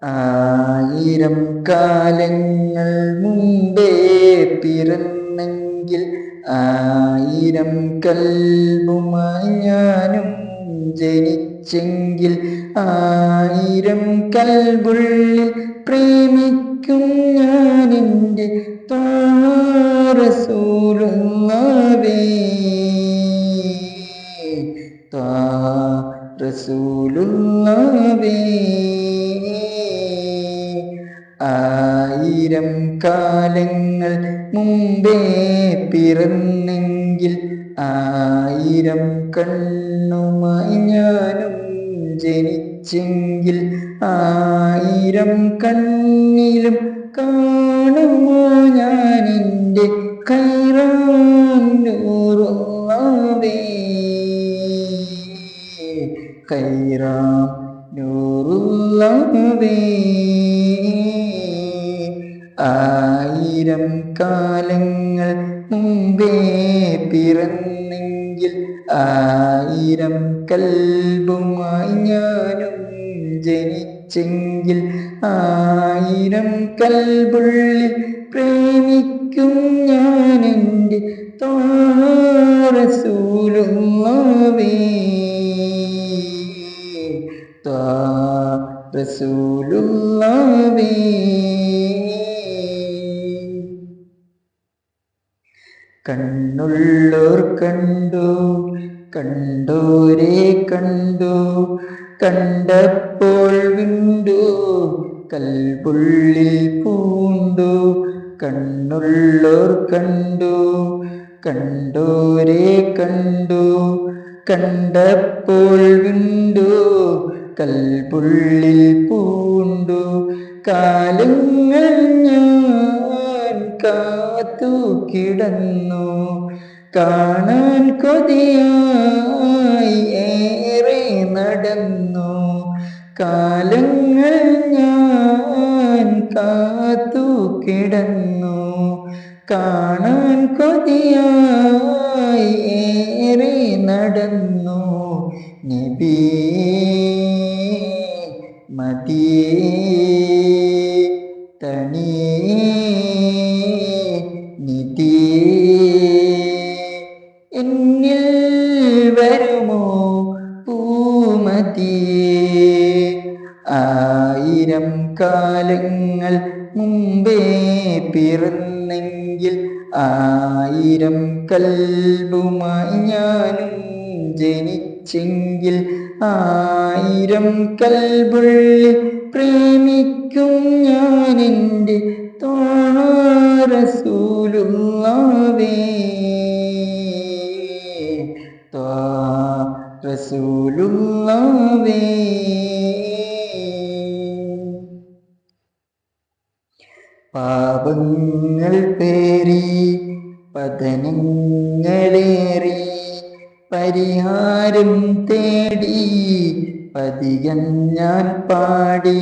ആയിരം കാലങ്ങൾ മുമ്പേ പിറന്നെങ്കിൽ ആയിരം കൽബുമായി ഞാനും ജനിച്ചെങ്കിൽ ആയിരം കൽബുള്ളിൽ പ്രേമിക്കും ഞാനെൻ്റെ റസൂലുള്ളാഹേ റസൂലുള്ളാഹേ. ആയിരം കാലങ്ങൾ മുമ്പേ പിറന്നെങ്കിൽ ആയിരം കണ്ണുമായി ഞാനും ജനിച്ചെങ്കിൽ ആയിരം കണ്ണിലും കാണുമോ ഞാനെൻ്റെ ഖൈറാൻ നൂറുള്ളാഹേ ഖൈറാൻ നൂറുള്ളാഹേ. ആയിരം കാലങ്ങൾ മുമ്പേ പിറന്നെങ്കിൽ ആയിരം കൽബുമായി ഞാനും ജനിച്ചെങ്കിൽ ആയിരം കൽബുള്ളിൽ പ്രേമിക്കും ഞാനെൻ്റെ റസൂലുള്ളാഹേ റസൂലുള്ളാഹേ. കണ്ണുള്ളോർ കണ്ടു, കണ്ടോരെ കണ്ടു, കണ്ടപ്പോൾ വിണ്ടു കൽബുള്ളിൽ പൂണ്ടു. കണ്ണുള്ളോർ കണ്ടു, കണ്ടോരെ കണ്ടു, കണ്ടപ്പോൾ വിണ്ടു കൽബുള്ളിൽ പൂണ്ടു. കാലങ്ങൾ ഞാൻ കാത്തു കിടന്നു, കാണാൻ കൊതിയായി ഏറെ നടന്നു. കാലങ്ങൾ ഞാൻ കാത്തു കിടന്നു, കാണാൻ കൊതിയായി ഏറെ നടന്നു. നബിയേ മദിയേ തണിയേ നിധിയേ എന്നിൽ വരുമോ പൂമതിയേ. ആയിരം കാലങ്ങൾ മുമ്പേ പിറന്നെങ്കിൽ ആയിരം കൽബുമായി ഞാനും ജനിച്ചെങ്കിൽ ആയിരം കൽബുള്ളിൽ പ്രേമിക്കും ഞാനെൻ്റെ റസൂലുള്ളാഹേ റസൂലുള്ളാഹേ. പാപങ്ങൾ പേറി പതനങ്ങളേറി പരിഹാരം തേടി പതികം ഞാൻ പാടി.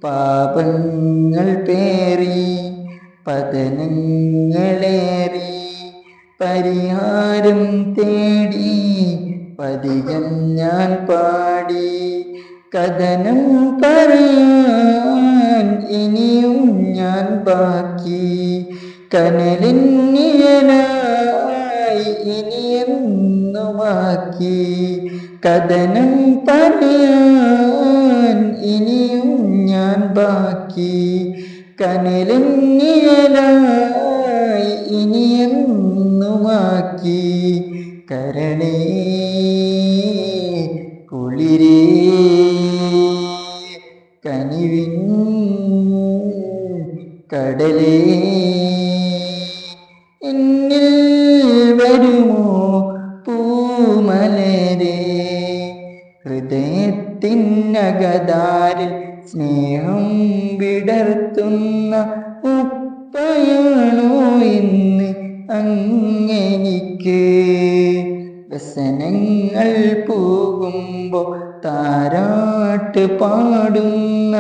പാപങ്ങൾ പേറി പതനങ്ങളേറി പരിഹാരം തേടി പതികം ഞാൻ പാടി. കഥനം പറയാൻ ഇനിയും ഞാൻ ബാക്കി, കനലിൻ നിഴലായി ഇനിയെന്നുമാക്കി. കഥനം പറയാൻ ഇനിയും ഞാൻ ബാക്കി, കനലിൻ നിഴലായി ഇനിയെന്നുമാക്കി. കരണേ കുളിരേ കനിവിൻ കടലേ എന്നിൽ വരുമോ പൂമലരേ. ഹൃദയത്തിനകതാരിൽ സ്നേഹം വിടർത്തുന്ന ഉപ്പയാണോ ഇന്ന് അങ്ങെനിക്ക്. വ്യസനങ്ങൾ പോകുമ്പോൾ താരാട്ട് പാടുന്ന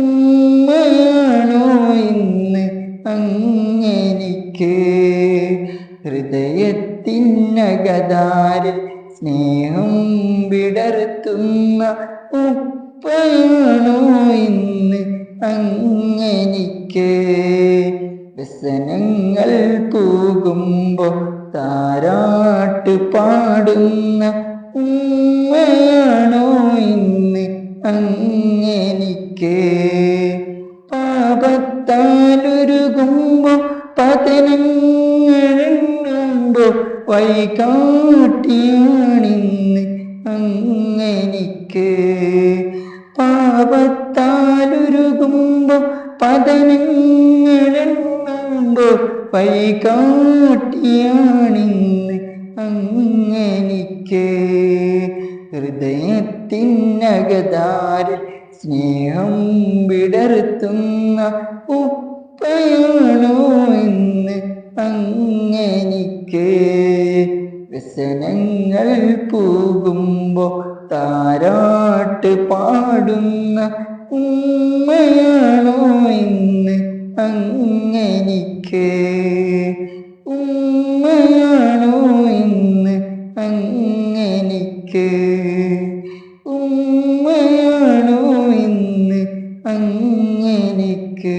ഉമ്മയാണോ ഇന്ന് അങ്ങെനിക്ക്. ഹൃദയത്തിനകതാരിൽ സ്നേഹം വിടർത്തുന്ന ഉപ്പയാണോ ഇന്ന് അങ്ങെനിക്ക് വ്യസനങ്ങൾ പോകുമ്പോ താരാട്ട് പാടുന്ന ഉമ്മയാണോ ഇന്ന് അങ്ങെനിക്ക് പാപത്താലുരുകുമ്പോ പതനങ്ങളെണ്ണുമ്പോ വഴികാട്ടിയാണിന്ന് അങ്ങെനിക്ക് പാപത്താലുരുകുമ്പോ പതനങ്ങളെണ്ണുമ്പോ വഴികാട്ടിയാണിന്ന് അങ്ങെനിക്ക് ഹൃദയത്തിനകതാരിൽ സ്നേഹം വിടർത്തുന്ന ഉപ്പയാണോ ഇന്ന് അങ്ങെനിക്ക് വ്യസനങ്ങൾ പോകുമ്പോ താരാട്ട് പാടുന്ന ഉമ്മയാണോ ഇന്ന് അങ്ങെനിക്ക് ഉമ്മയാണോ ഇന്ന് അങ്ങെനിക്ക് ഉമ്മയാണോ ഇന്ന് അങ്ങെനിക്ക്